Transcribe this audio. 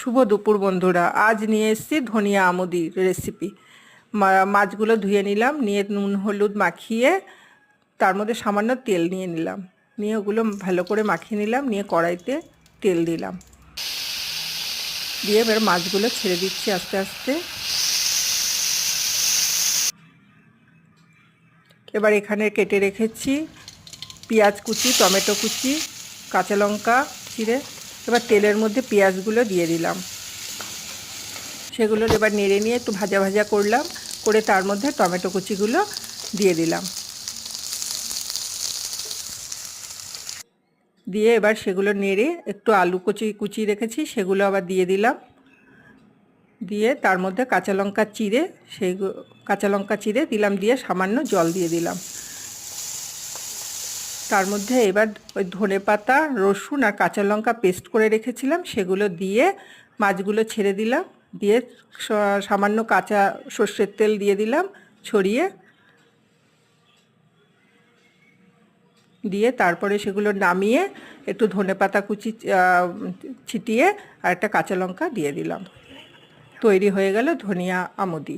শুভ দুপুর বন্ধুরা। আজ নিয়ে এসেছি ধনিয়া আমুদির রেসিপি। মাছগুলো ধুয়ে নিলাম, নিয়ে নুন হলুদ মাখিয়ে তার মধ্যে সামান্য তেল নিয়ে নিলাম, নিয়ে ওগুলো ভালো করে মাখিয়ে নিলাম, নিয়ে কড়াইতে তেল দিলাম, দিয়ে এবার মাছগুলো ছেড়ে দিচ্ছি আস্তে আস্তে। এবার এখানে কেটে রেখেছি পেঁয়াজ কুচি, টমেটো কুচি, কাঁচা লঙ্কা চিড়ে। এবার তেলের মধ্যে পেঁয়াজগুলো দিয়ে দিলাম, সেগুলো এবার নেড়ে নিয়ে একটু ভাজা ভাজা করলাম, করে তার মধ্যে টমেটো কুচিগুলো দিয়ে দিলাম, দিয়ে এবার সেগুলো নেড়ে একটু আলু কুচি রেখেছি সেগুলো আবার দিয়ে দিলাম, দিয়ে তার মধ্যে কাঁচা লঙ্কা চিড়ে দিলাম, দিয়ে সামান্য জল দিয়ে দিলাম। তার মধ্যে এবার ওই ধনেপাতা, রসুন আর কাঁচা লঙ্কা পেস্ট করে রেখেছিলাম সেগুলো দিয়ে মাছগুলো ছেড়ে দিলাম, দিয়ে সামান্য কাঁচা সর্ষের তেল দিয়ে দিলাম ছড়িয়ে, দিয়ে তারপরে সেগুলো নামিয়ে একটু ধনেপাতা কুচি ছিটিয়ে আর একটা কাঁচা লঙ্কা দিয়ে দিলাম। তৈরি হয়ে গেল ধনিয়া আমুদি।